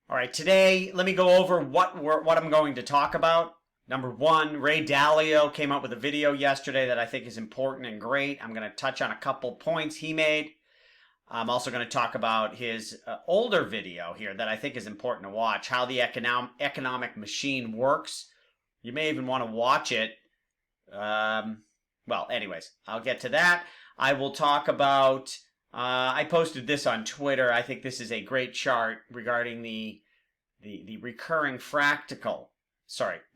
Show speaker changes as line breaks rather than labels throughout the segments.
All right, today let me go over what I'm going to talk about. Number one, Ray Dalio came out with a video yesterday that I think is important and great. I'm going to touch on a couple points he made. I'm also going to talk about his older video here that I think is important to watch, how the economic machine works. You may even want to watch it. Well, anyways, I'll get to that. I will talk about... I posted this on Twitter. I think this is a great chart regarding the recurring fractal.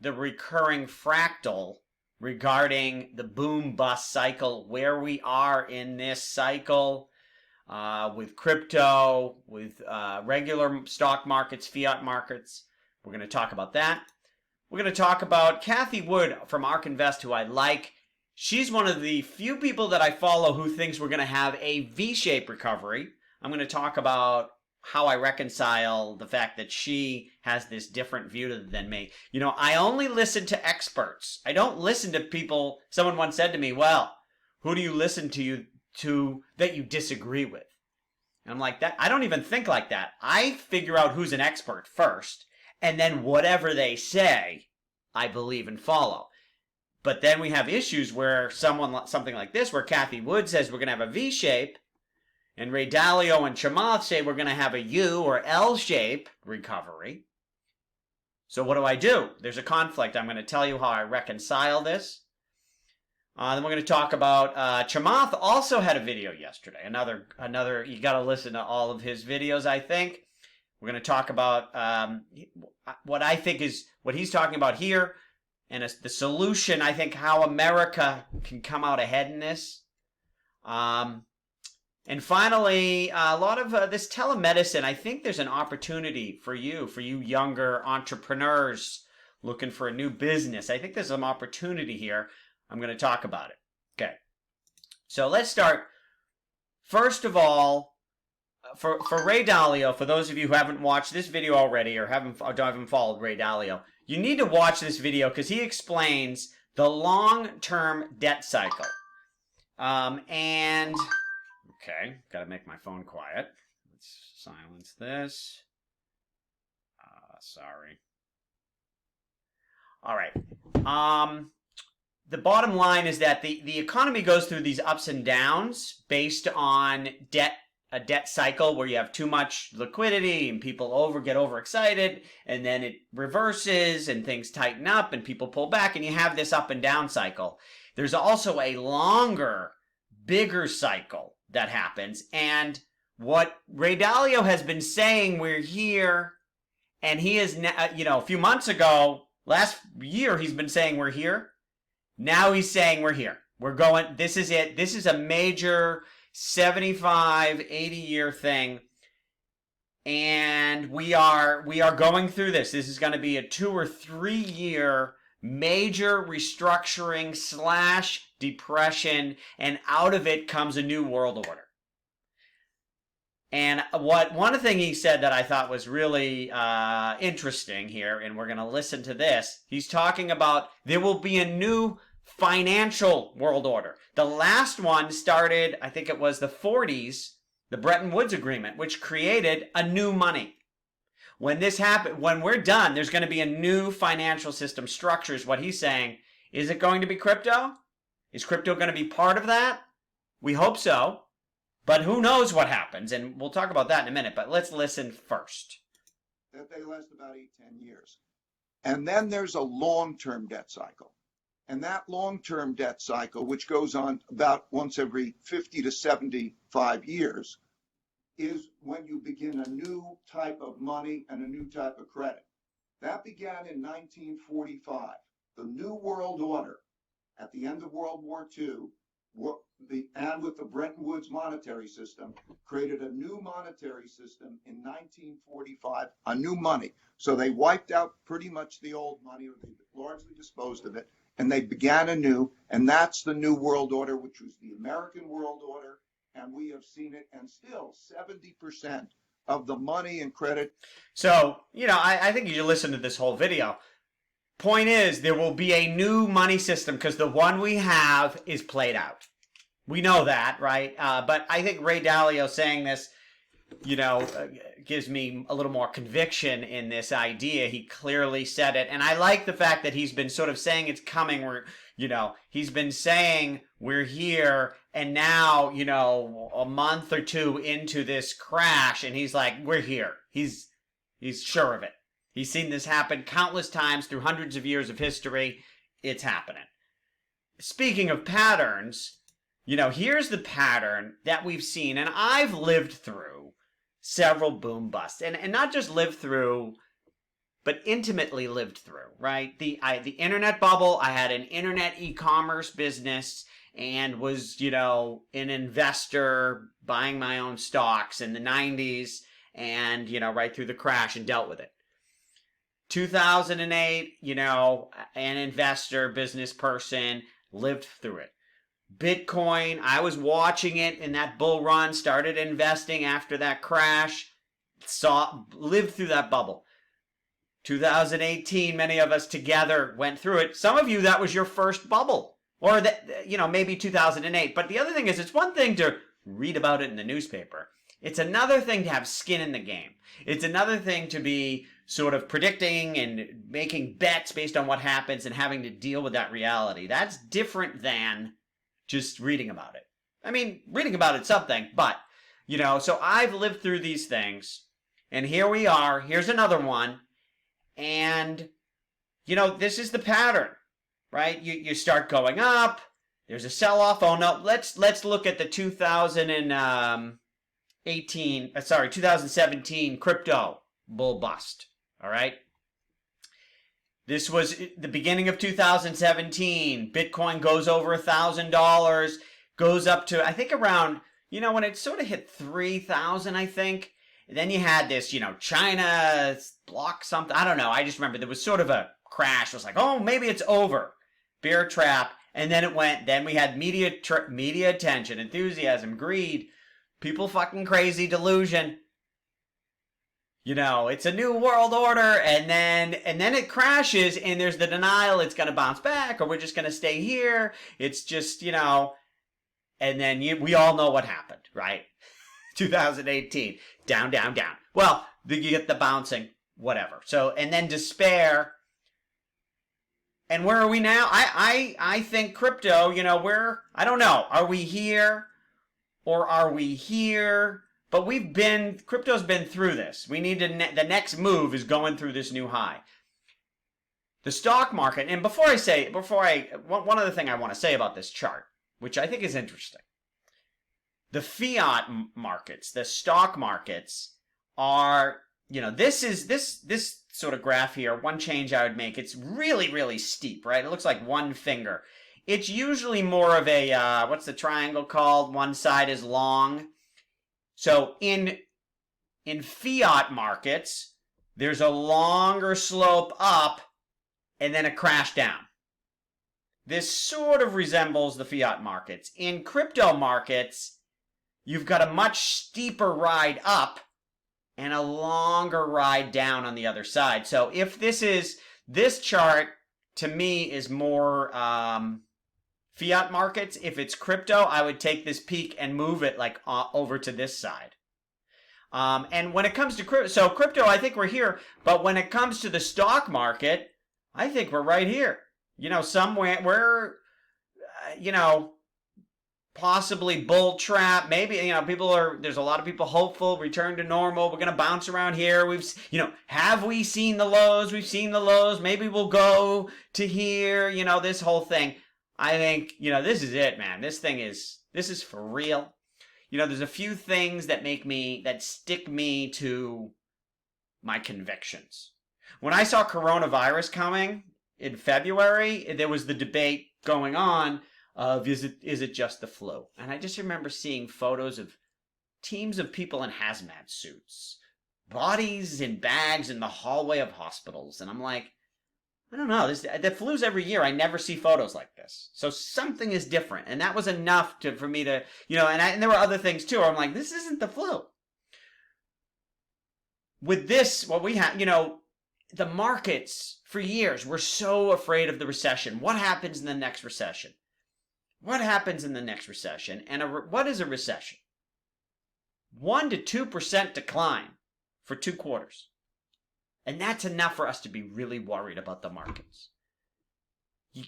The recurring fractal regarding the boom-bust cycle, where we are in this cycle with crypto, with regular stock markets, fiat markets. We're going to talk about that. We're going to talk about Cathie Wood from ARK Invest, who I like. She's one of the few people that I follow who thinks we're going to have a V-shaped recovery. I'm going to talk about how I reconcile the fact that she has this different view than me. You know, I only listen to experts. I don't listen to people. Someone once said to me, well, who do you listen to that you disagree with? And I'm like, that. I don't even think like that. I figure out who's an expert first, and then whatever they say, I believe and follow. But then we have issues where something like this, where Cathie Wood says we're going to have a V shape, and Ray Dalio and Chamath say we're going to have a U or L shape recovery. So what do? There's a conflict. I'm going to tell you how I reconcile this. Then we're going to talk about Chamath also had a video yesterday. Another. You got to listen to all of his videos, I think. We're going to talk about what I think is what he's talking about here. And the solution, I think, how America can come out ahead in this. And finally, a lot of this telemedicine, I think there's an opportunity for you younger entrepreneurs looking for a new business. I think there's some opportunity here. I'm going to talk about it. Okay. So let's start. First of all, for Ray Dalio, for those of you who haven't watched this video already or haven't followed Ray Dalio, you need to watch this video because he explains the long-term debt cycle. And, okay, got to make my phone quiet. Let's silence this. Sorry. All right. The bottom line is that the economy goes through these ups and downs based on a debt cycle where you have too much liquidity and people get overexcited, and then it reverses and things tighten up and people pull back, and you have this up and down cycle. There's also a longer, bigger cycle that happens, and what Ray Dalio has been saying, we're here, and he is, a few months ago, last year, he's been saying we're here. Now he's saying we're here. We're going, this is it. This is a major 75, 80-year thing, and we are going through this. This is going to be a 2 or 3 year major restructuring / depression, and out of it comes a new world order. And one thing he said that I thought was really interesting here, and we're going to listen to this. He's talking about there will be a new financial world order. The last one started, I think it was the 40s, the Bretton Woods Agreement, which created a new money. When this happens, when we're done, there's going to be a new financial system structure, is what he's saying. Is it going to be crypto? Is crypto going to be part of that? We hope so. But who knows what happens, and we'll talk about that in a minute, but let's listen first.
That they last about 8-10 years. And then there's a long-term debt cycle. And that long-term debt cycle, which goes on about once every 50 to 75 years, is when you begin a new type of money and a new type of credit. That began in 1945. The New World Order at the end of World War II, and with the Bretton Woods monetary system, created a new monetary system in 1945, a new money. So they wiped out pretty much the old money, or they largely disposed of it, and they began anew, and that's the New World Order, which was the American World Order, and we have seen it, and still 70% of the money and credit.
So, I think you should listen to this whole video. Point is, there will be a new money system because the one we have is played out. We know that, right? But I think Ray Dalio saying this gives me a little more conviction in this idea. He clearly said it. And I like the fact that he's been sort of saying it's coming. He's been saying we're here. And now, a month or two into this crash, and he's like, we're here. He's sure of it. He's seen this happen countless times through hundreds of years of history. It's happening. Speaking of patterns, here's the pattern that we've seen, and I've lived through several boom busts, and not just lived through, but intimately lived through, right? The internet bubble. I had an internet e-commerce business and was, an investor buying my own stocks in the 90s and, right through the crash and dealt with it. 2008, an investor, business person, lived through it. Bitcoin, I was watching it in that bull run, started investing after that crash, lived through that bubble. 2018, many of us together went through it. Some of you, that was your first bubble. Or, maybe 2008. But the other thing is, it's one thing to read about it in the newspaper. It's another thing to have skin in the game. It's another thing to be sort of predicting and making bets based on what happens and having to deal with that reality. That's different than just reading about it. I mean, reading about it's something, but, so I've lived through these things, and here we are. Here's another one, and, this is the pattern, right? You start going up, there's a sell-off. Oh, no, let's look at the 2017 crypto bull bust, all right? This was the beginning of 2017. Bitcoin goes over $1,000, goes up to, I think around, when it sort of hit 3,000, I think. And then you had this, China block something. I don't know. I just remember there was sort of a crash. It was like, oh, maybe it's over. Bear trap. And then then we had media attention, enthusiasm, greed, people fucking crazy, delusion. It's a new world order, and then it crashes, and there's the denial it's going to bounce back, or we're just going to stay here. It's just, and then we all know what happened, right? 2018, down, down, down. Well, you get the bouncing, whatever. So, and then despair. And where are we now? I think crypto, I don't know. Are we here, or are we here? But crypto's been through this. We need the next move is going through this new high. The stock market, and one other thing I want to say about this chart, which I think is interesting. The fiat markets, the stock markets are, this sort of graph here, one change I would make, it's really, really steep, right? It looks like one finger. It's usually more of a, what's the triangle called? One side is long. So in fiat markets, there's a longer slope up and then a crash down. This sort of resembles the fiat markets. In crypto markets, you've got a much steeper ride up and a longer ride down on the other side. So if this chart to me is more fiat markets. If it's crypto, I would take this peak and move it like over to this side. And when it comes to crypto, I think we're here. But when it comes to the stock market, I think we're right here. Somewhere we're, possibly bull trap. Maybe, there's a lot of people hopeful, return to normal. We're going to bounce around here. Have we seen the lows? We've seen the lows. Maybe we'll go to here, this whole thing. I think, this is it, man. This is for real. There's a few things that stick me to my convictions. When I saw coronavirus coming in February, there was the debate going on of is it just the flu? And I just remember seeing photos of teams of people in hazmat suits, bodies in bags in the hallway of hospitals. And I'm like, I don't know. The flu's every year. I never see photos like this. So something is different. And that was enough for me to, and there were other things too. Where I'm like, this isn't the flu. With this, what we have, the markets for years were so afraid of the recession. What happens in the next recession? What happens in the next recession? And what is a recession? 1 to 2% decline for 2 quarters. And that's enough for us to be really worried about the markets.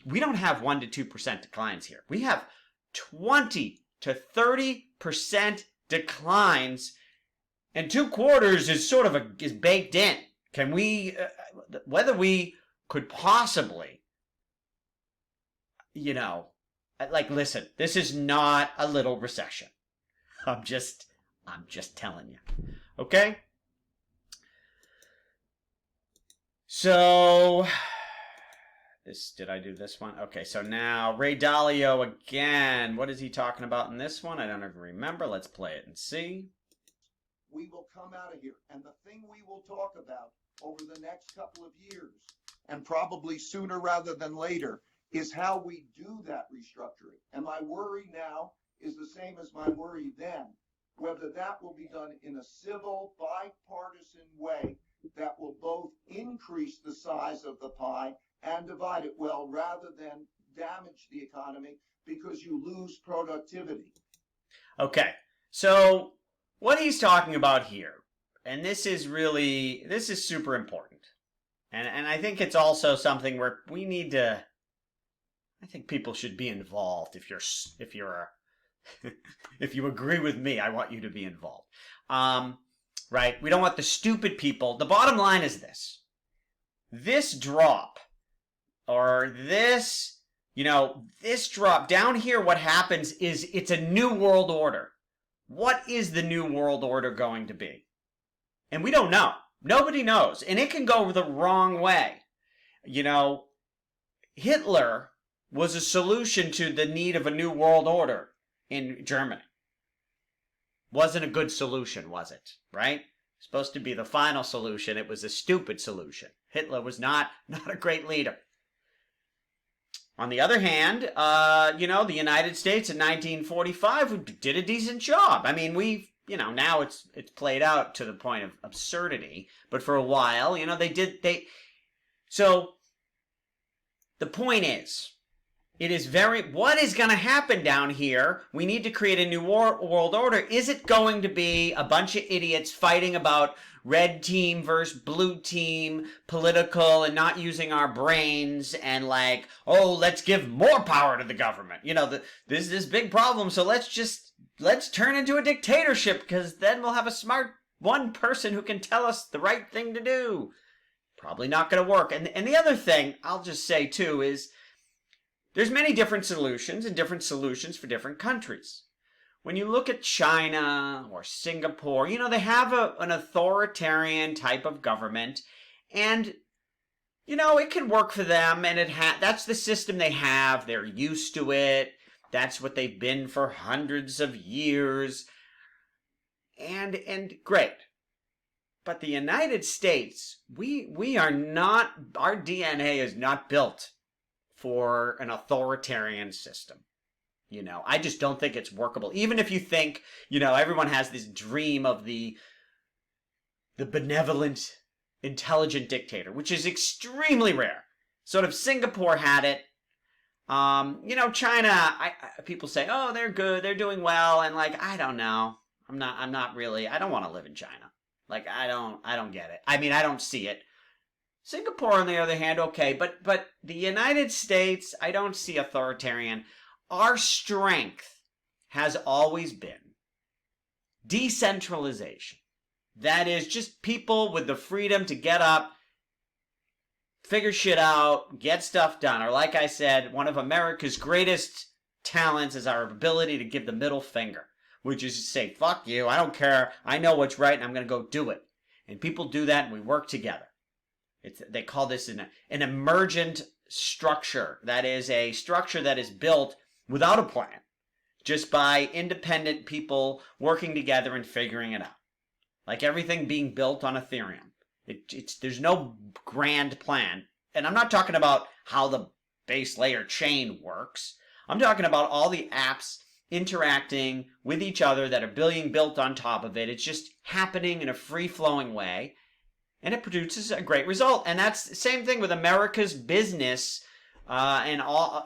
We don't have 1 to 2% declines here. We have 20 to 30% declines, and 2 quarters is sort of is baked in. Can we, whether we could possibly, listen, this is not a little recession. I'm just telling you. Okay? So, did I do this one? Okay, so now Ray Dalio again. What is he talking about in this one? I don't even remember. Let's play it and see.
We will come out of here. And the thing we will talk about over the next couple of years, and probably sooner rather than later, is how we do that restructuring. And my worry now is the same as my worry then, whether that will be done in a civil, bipartisan way that will both increase the size of the pie and divide it well, rather than damage the economy because you lose productivity.
Okay, so what he's talking about here, and this is super important. And I think it's also something where we need to, I think people should be involved. If you agree with me, I want you to be involved. Right? We don't want the stupid people. The bottom line is this. This drop, or this drop down here, what happens is it's a new world order. What is the new world order going to be? And we don't know. Nobody knows. And it can go the wrong way. Hitler was a solution to the need of a new world order in Germany. Wasn't a good solution, was it? Right? Supposed to be the final solution. It was a stupid solution. Hitler was not a great leader. On the other hand, the United States in 1945 did a decent job. I mean, now it's played out to the point of absurdity, but for a while, so the point is, what is going to happen down here? We need to create a new world order. Is it going to be a bunch of idiots fighting about red team versus blue team, political, and not using our brains, and let's give more power to the government? There's this big problem, so let's turn into a dictatorship, because then we'll have a smart one person who can tell us the right thing to do. Probably not going to work. And the other thing I'll just say too is, there's many different solutions and different solutions for different countries. When you look at China or Singapore, they have an authoritarian type of government, and it can work for them, and that's the system they have. They're used to it. That's what they've been for hundreds of years. And great. But the United States, we are not, our DNA is not built for an authoritarian system. I just don't think it's workable. Even if you think, everyone has this dream of the benevolent, intelligent dictator, which is extremely rare. Sort of Singapore had it. China, people say, oh, they're good, they're doing well, and I don't know. I'm not really, I don't want to live in China. I don't get it. I mean, I don't see it. Singapore, on the other hand, okay, but the United States, I don't see authoritarian. Our strength has always been decentralization. That is, just people with the freedom to get up, figure shit out, get stuff done. Or like I said, one of America's greatest talents is our ability to give the middle finger, which is to say, fuck you, I don't care, I know what's right, and I'm going to go do it. And people do that, and we work together. They call this an emergent structure. That is a structure that is built without a plan, just by independent people working together and figuring it out. Like everything being built on Ethereum. There's no grand plan. And I'm not talking about how the base layer chain works. I'm talking about all the apps interacting with each other that are being built on top of it. It's just happening in a free-flowing way. And it produces a great result. And that's the same thing with America's business. America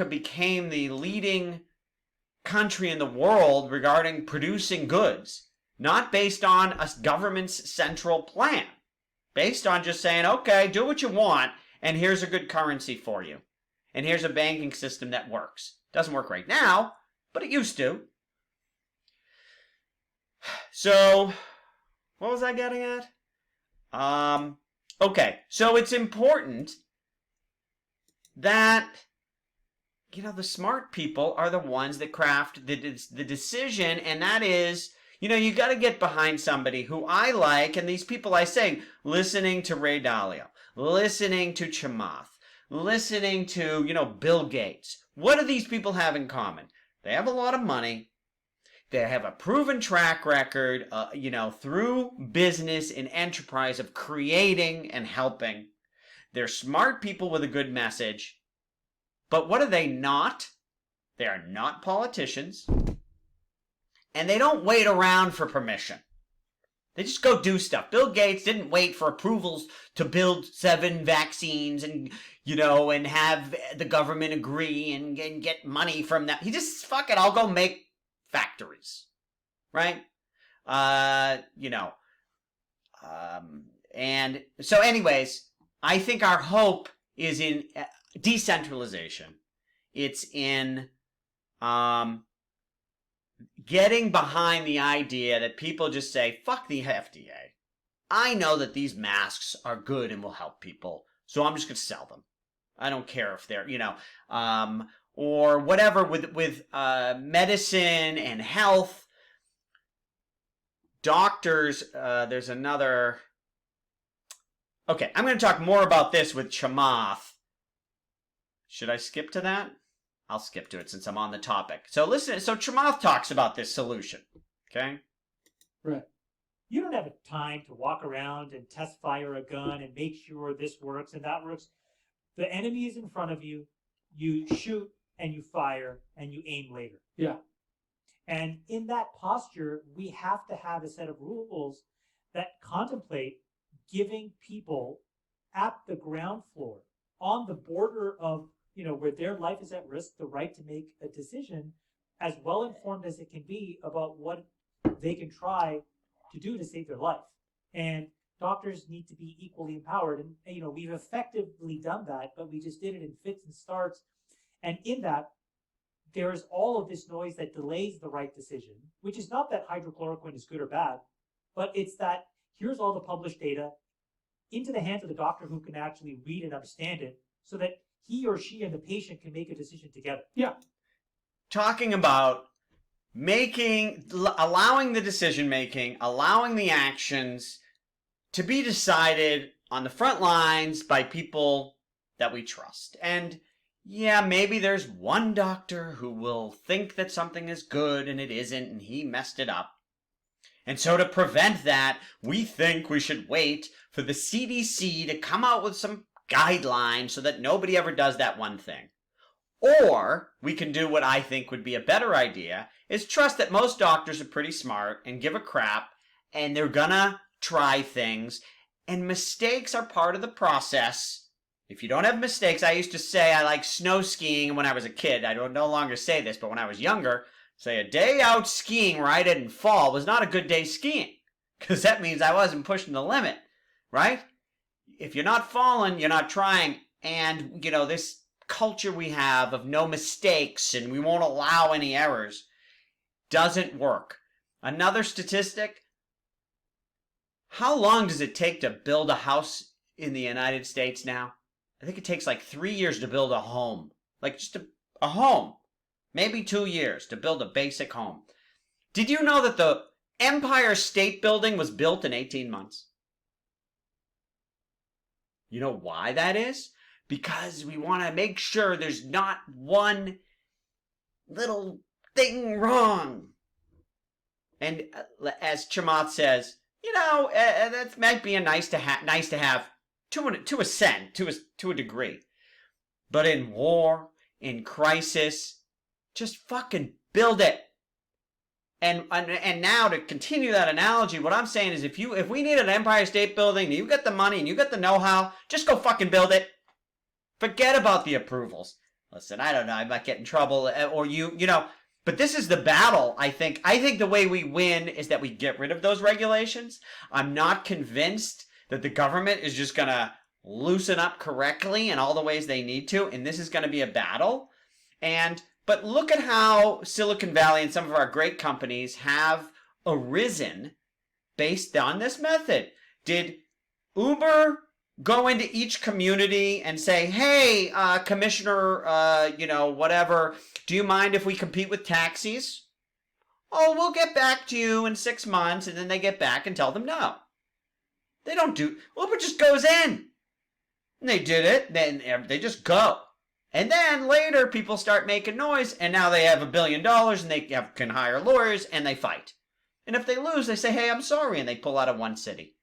became the leading country in the world regarding producing goods, not based on a government's central plan, based on just saying, okay, do what you want, and here's a good currency for you. And here's a banking system that works. Doesn't work right now, but it used to. So, what was I getting at? Okay, so it's important that, the smart people are the ones that craft the decision, and that is, you got to get behind somebody who I like, and these people I say, listening to Ray Dalio, listening to Chamath, listening to, Bill Gates. What do these people have in common? They have a lot of money. They have a proven track record, through business and enterprise of creating and helping. They're smart people with a good message. But what are they not? They are not politicians. And they don't wait around for permission. They just go do stuff. Bill Gates didn't wait for approvals to build 7 vaccines and, and have the government agree and get money from that. He just, fuck it, I'll go make factories, right? And so anyways, I think our hope is in decentralization. It's in getting behind the idea that people just say, fuck the FDA. I know that these masks are good and will help people, so I'm just going to sell them. I don't care if they're, or whatever with medicine and health. Doctors, there's another... Okay, I'm going to talk more about this with Chamath. Should I skip to that? I'll skip to it since I'm on the topic. So listen, so Chamath talks about this solution, okay?
Right. You don't have time to walk around and test fire a gun and make sure this works and that works. The enemy is in front of you. You shoot and you fire and you aim later.
Yeah.
And in that posture, we have to have a set of rules that contemplate giving people at the ground floor, on the border of, where their life is at risk, the right to make a decision as well informed as it can be about what they can try to do to save their life. And doctors need to be equally empowered. And, we've effectively done that, but we just did it in fits and starts. And in that, there is all of this noise that delays the right decision, which is not that hydrochloroquine is good or bad, but it's that here's all the published data into the hands of the doctor who can actually read and understand it so that he or she and the patient can make a decision together.
Yeah.
Talking about allowing the decision making, allowing the actions to be decided on the front lines by people that we trust. And yeah, maybe there's one doctor who will think that something is good and it isn't, and he messed it up. And so to prevent that, we think we should wait for the CDC to come out with some guidelines so that nobody ever does that one thing. Or we can do what I think would be a better idea, is trust that most doctors are pretty smart and give a crap, and they're gonna try things, and mistakes are part of the process. If you don't have mistakes, I used to say I like snow skiing when I was a kid. I don't no longer say this, but when I was younger, say a day out skiing where I didn't fall was not a good day skiing, because that means I wasn't pushing the limit, right? If you're not falling, you're not trying. And, this culture we have of no mistakes and we won't allow any errors doesn't work. Another statistic, how long does it take to build a house in the United States now? I think it takes like 3 years to build a home. Like just a home. Maybe 2 years to build a basic home. Did you know that the Empire State Building was built in 18 months? You know why that is? Because we want to make sure there's not one little thing wrong. And as Chamath says, that might be nice to have to a degree. But in war, in crisis, just fucking build it. And now to continue that analogy, what I'm saying is if we need an Empire State Building, and you got the money and you got the know-how, just go fucking build it. Forget about the approvals. Listen, I don't know, I might get in trouble, or But this is the battle, I think. I think the way we win is that we get rid of those regulations. I'm not convinced that the government is just going to loosen up correctly in all the ways they need to, and this is going to be a battle. But look at how Silicon Valley and some of our great companies have arisen based on this method. Did Uber go into each community and say, hey, commissioner, whatever, do you mind if we compete with taxis? Oh, we'll get back to you in 6 months, and then they get back and tell them no. They don't do, Uber just goes in. And they did it, then they just go. And then later people start making noise, and now they have $1 billion, and they can hire lawyers, and they fight. And if they lose, they say, hey, I'm sorry, and they pull out of one city.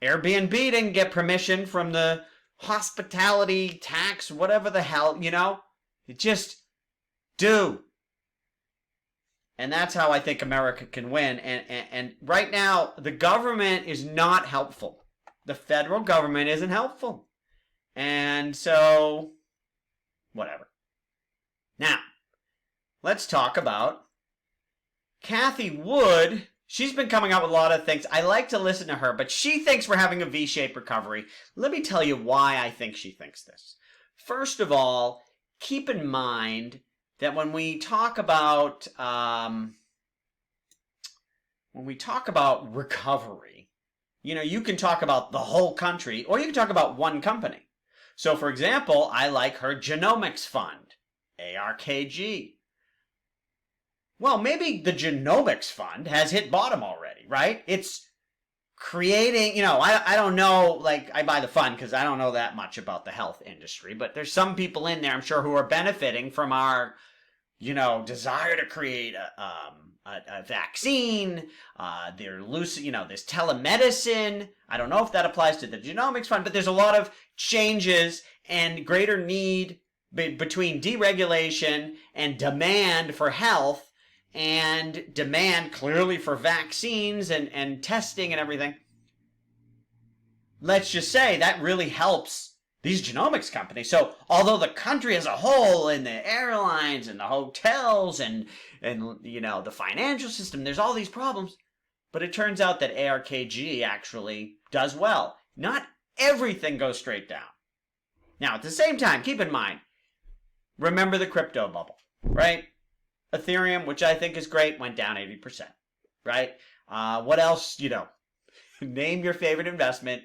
Airbnb didn't get permission from the hospitality tax, whatever the hell, It just do. And that's how I think America can win. And right now, the government is not helpful. The federal government isn't helpful. And so, whatever. Now, let's talk about Cathie Wood. She's been coming out with a lot of things. I like to listen to her, but she thinks we're having a V-shaped recovery. Let me tell you why I think she thinks this. First of all, keep in mind that when we talk about recovery, you can talk about the whole country, or you can talk about one company. So, for example, I like her genomics fund, ARKG. Well, maybe the genomics fund has hit bottom already, right? It's creating, I don't know, I buy the fund because I don't know that much about the health industry, but there's some people in there, I'm sure, who are benefiting from our, desire to create a vaccine. There's telemedicine. I don't know if that applies to the genomics fund, but there's a lot of changes and greater need between deregulation and demand for health, and demand clearly for vaccines and testing and everything. Let's just say that really helps these genomics companies. So although the country as a whole, and the airlines and the hotels and the financial system, there's all these problems, but it turns out that ARKG actually does well. Not everything goes straight down. Now, at the same time, keep in mind, remember the crypto bubble, right? Ethereum, which I think is great, went down 80%, right? What else, name your favorite investment.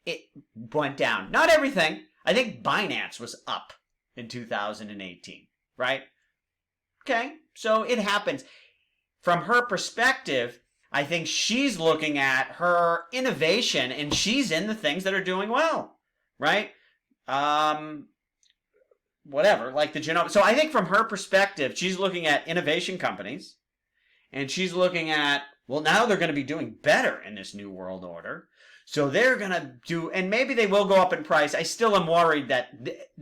It went down. Not everything. I think Binance was up in 2018, right? Okay, so it happens. From her perspective, I think she's looking at her innovation, and she's in the things that are doing well, right? Whatever, like the genome. So I think from her perspective, she's looking at innovation companies, and she's looking at, well, now they're going to be doing better in this new world order. So they're going to do, and maybe they will go up in price. I still am worried that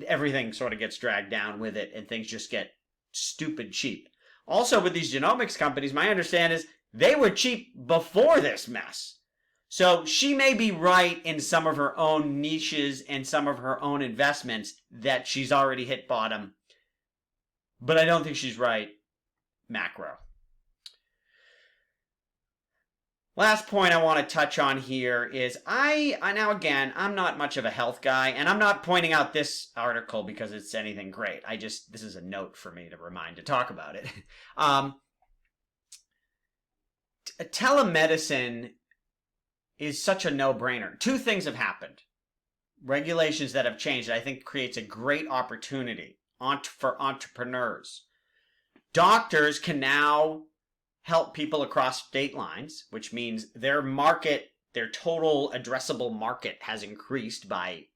everything sort of gets dragged down with it, and things just get stupid cheap. Also, with these genomics companies, my understanding is they were cheap before this mess. So she may be right in some of her own niches and some of her own investments that she's already hit bottom. But I don't think she's right macro. Last point I want to touch on here is now again, I'm not much of a health guy, and I'm not pointing out this article because it's anything great. This is a note for me to talk about it. Telemedicine is such a no-brainer. Two things have happened. Regulations that have changed that I think creates a great opportunity for entrepreneurs. Doctors can now help people across state lines, which means their total addressable market has increased by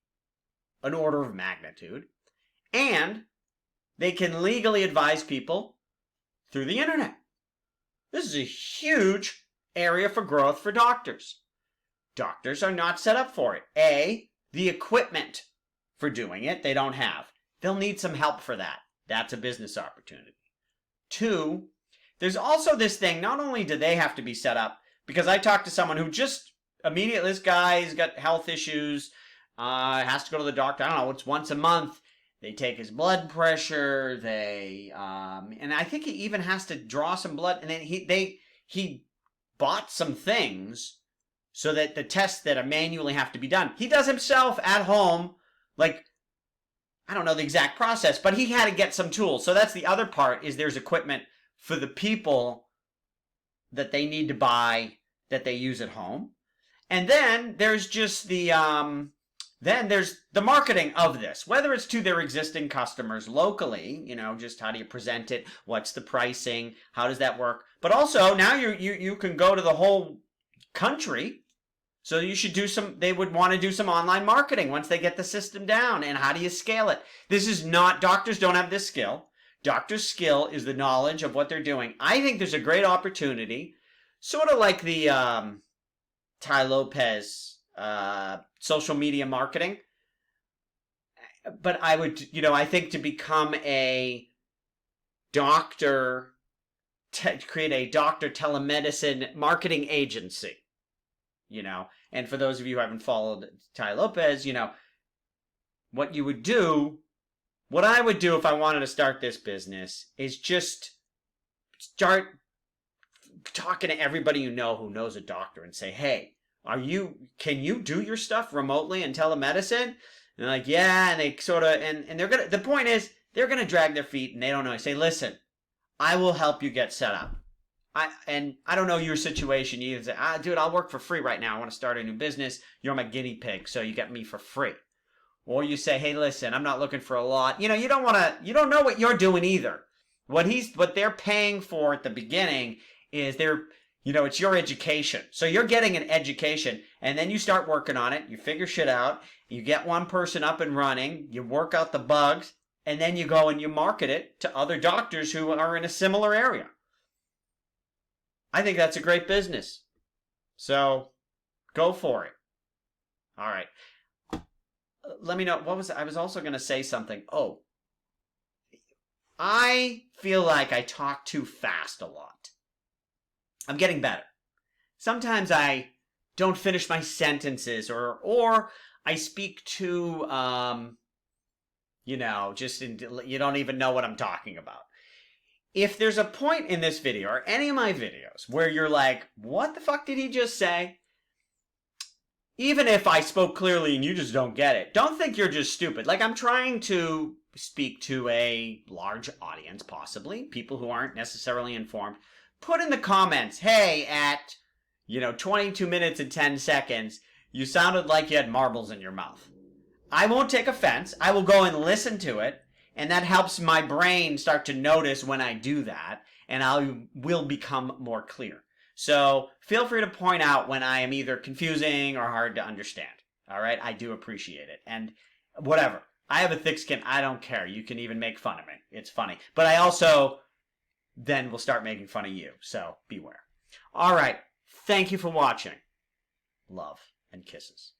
an order of magnitude. And they can legally advise people through the internet. This is a huge area for growth for doctors. Doctors are not set up for it. The equipment for doing it, they don't have. They'll need some help for that. That's a business opportunity. 2, there's also this thing, not only do they have to be set up, because I talked to someone who just immediately, this guy's got health issues, has to go to the doctor, I don't know, it's once a month. They take his blood pressure. And I think he even has to draw some blood. And then he bought some things so that the tests that manually have to be done, he does himself at home. Like, I don't know the exact process, but he had to get some tools. So that's the other part, is there's equipment for the people that they need to buy that they use at home. And then there's just then there's the marketing of this, whether it's to their existing customers locally, just how do you present it? What's the pricing? How does that work? But also now you can go to the whole country. So they would want to do some online marketing once they get the system down. And how do you scale it? Doctors don't have this skill. Doctors' skill is the knowledge of what they're doing. I think there's a great opportunity, sort of like the Tai Lopez social media marketing. But I would, I think to become a doctor, create a doctor telemedicine marketing agency, and for those of you who haven't followed Tai Lopez, what I would do if I wanted to start this business is just start talking to everybody who knows a doctor and say, hey, can you do your stuff remotely in telemedicine? And they're like, yeah, and they sort of, and the point is, they're going to drag their feet and they don't know. I say, listen, I will help you get set up. I don't know your situation. You say, dude, I'll work for free right now. I want to start a new business. You're my guinea pig, so you get me for free. Or you say, hey, listen, I'm not looking for a lot. You don't know what you're doing either. What they're paying for at the beginning is it's your education. So you're getting an education, and then you start working on it. You figure shit out. You get one person up and running. You work out the bugs, and then you go and you market it to other doctors who are in a similar area. I think that's a great business. So go for it. All right. Let me know. I was also going to say something. Oh, I feel like I talk too fast a lot. I'm getting better. Sometimes I don't finish my sentences or I speak too, you don't even know what I'm talking about. If there's a point in this video or any of my videos where you're like, what the fuck did he just say? Even if I spoke clearly and you just don't get it, don't think you're just stupid. Like, I'm trying to speak to a large audience, possibly, people who aren't necessarily informed. Put in the comments, hey, at, 22 minutes and 10 seconds, you sounded like you had marbles in your mouth. I won't take offense. I will go and listen to it, and that helps my brain start to notice when I do that, and I will become more clear. So feel free to point out when I am either confusing or hard to understand. All right? I do appreciate it. And whatever. I have a thick skin. I don't care. You can even make fun of me. It's funny. But I also then will start making fun of you. So beware. All right. Thank you for watching. Love and kisses.